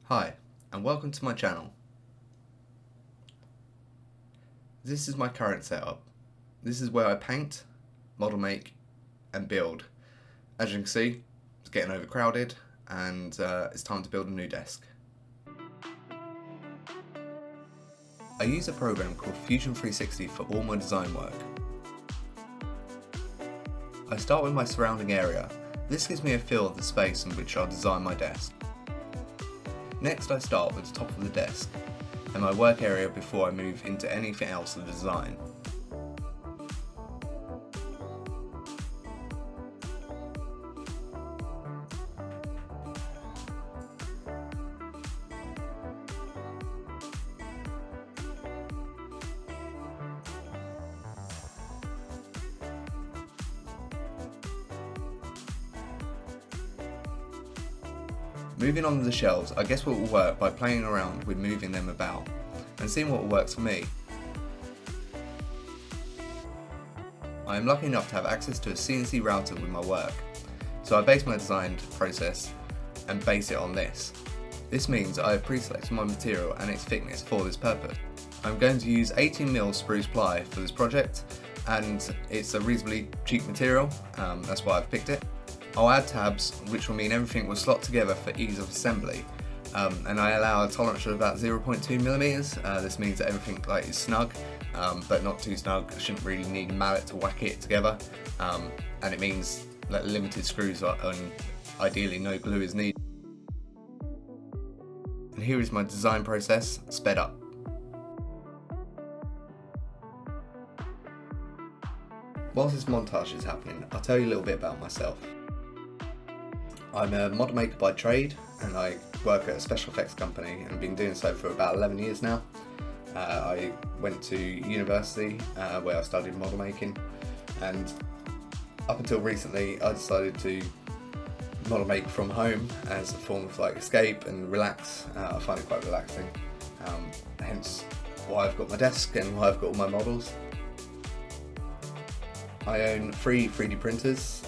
Hi, and welcome to my channel. This is my current setup. This is where I paint, model make, and build. As you can see, it's getting overcrowded, and it's time to build a new desk. I use a program called Fusion 360 for all my design work. I start with my surrounding area. This gives me a feel of the space in which I'll design my desk. Next, I start with the top of the desk and my work area before I move into anything else of the design. Moving on to the shelves, I guess what will work by playing around with moving them about and seeing what works for me. I am lucky enough to have access to a CNC router with my work, so I base my design process and base it on this. This means I have pre-selected my material and its thickness for this purpose. I'm going to use 18mm spruce ply for this project, and it's a reasonably cheap material, that's why I've picked it. I'll add tabs, which will mean everything will slot together for ease of assembly, and I allow a tolerance of about 0.2mm. This means that everything is snug, but not too snug. I shouldn't really need a mallet to whack it together, and it means that limited screws are, and ideally no glue is needed. And here is my design process sped up. Whilst this montage is happening, I'll tell you a little bit about myself. I'm a model maker by trade, and I work at a special effects company and have been doing so for about 11 years now. I went to university where I studied model making, and up until recently I decided to model make from home as a form of escape and relax. I find it quite relaxing, hence why I've got my desk and why I've got all my models. I own 3 3D printers,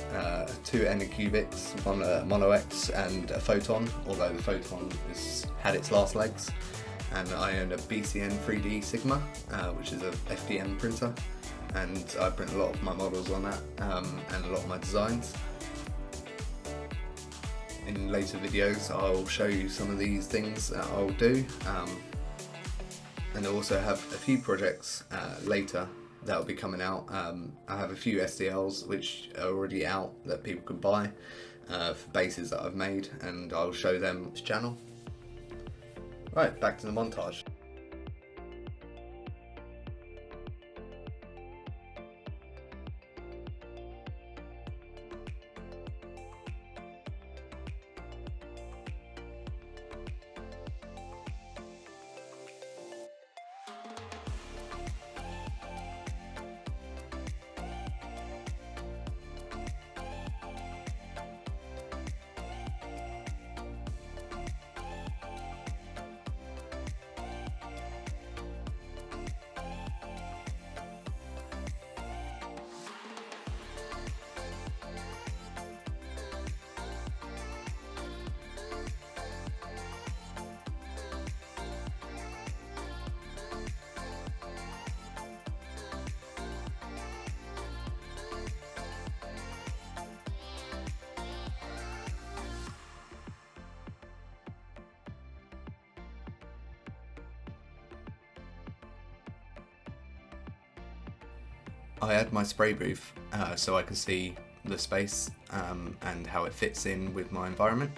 2 Anycubics, one Mono X and a Photon, although the Photon has had its last legs. And I own a BCN 3D Sigma, which is a FDM printer, and I print a lot of my models on that, and a lot of my designs. In later videos I'll show you some of these things that I'll do, and I also have a few projects later that will be coming out. I have a few STLs which are already out that people can buy for bases that I've made, and I'll show them on this channel. Right, back to the montage. I add my spray booth so I can see the space and how it fits in with my environment.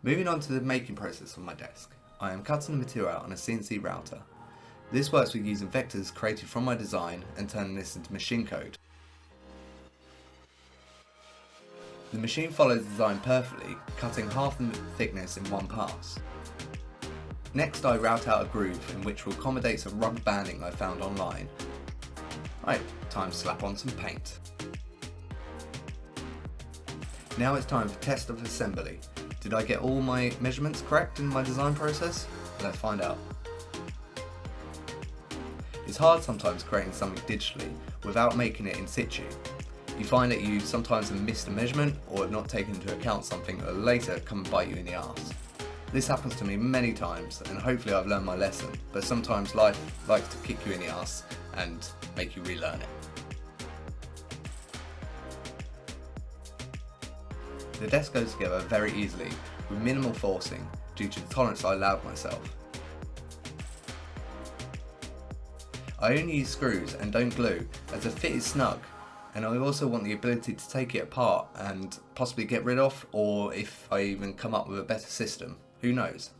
Moving on to the making process on my desk, I am cutting the material out on a CNC router. This works with using vectors created from my design and turning this into machine code. The machine follows the design perfectly, cutting half the thickness in one pass. Next I route out a groove in which will accommodate some rubber banding I found online. Right, time to slap on some paint. Now it's time for test of assembly. Did I get all my measurements correct in my design process? Let's find out. It's hard sometimes creating something digitally without making it in situ. You find that you sometimes have missed a measurement or have not taken into account something that will later come and bite you in the arse. This happens to me many times and hopefully I've learned my lesson, but sometimes life likes to kick you in the arse and make you relearn it. The desk goes together very easily with minimal forcing due to the tolerance I allowed myself. I only use screws and don't glue as the fit is snug, and I also want the ability to take it apart and possibly get rid of, or if I even come up with a better system, who knows.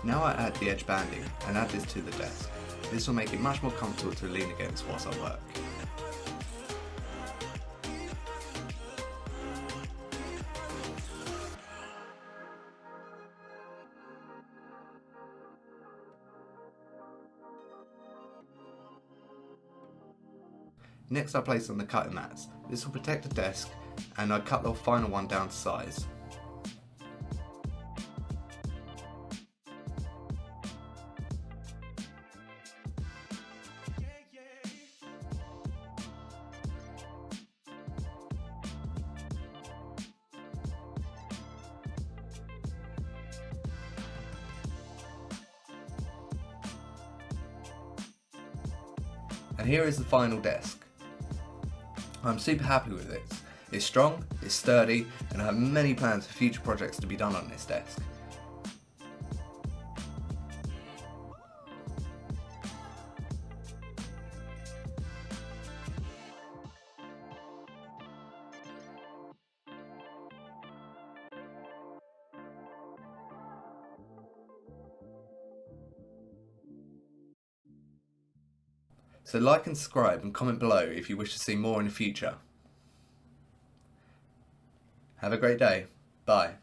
Now I add the edge banding and add this to the desk. This will make it much more comfortable to lean against whilst I work. Next I place on the cutting mats. This will protect the desk and I cut the final one down to size. And here is the final desk. I'm super happy with it. It's strong, it's sturdy, and I have many plans for future projects to be done on this desk. So like and subscribe and comment below if you wish to see more in the future. Have a great day. Bye.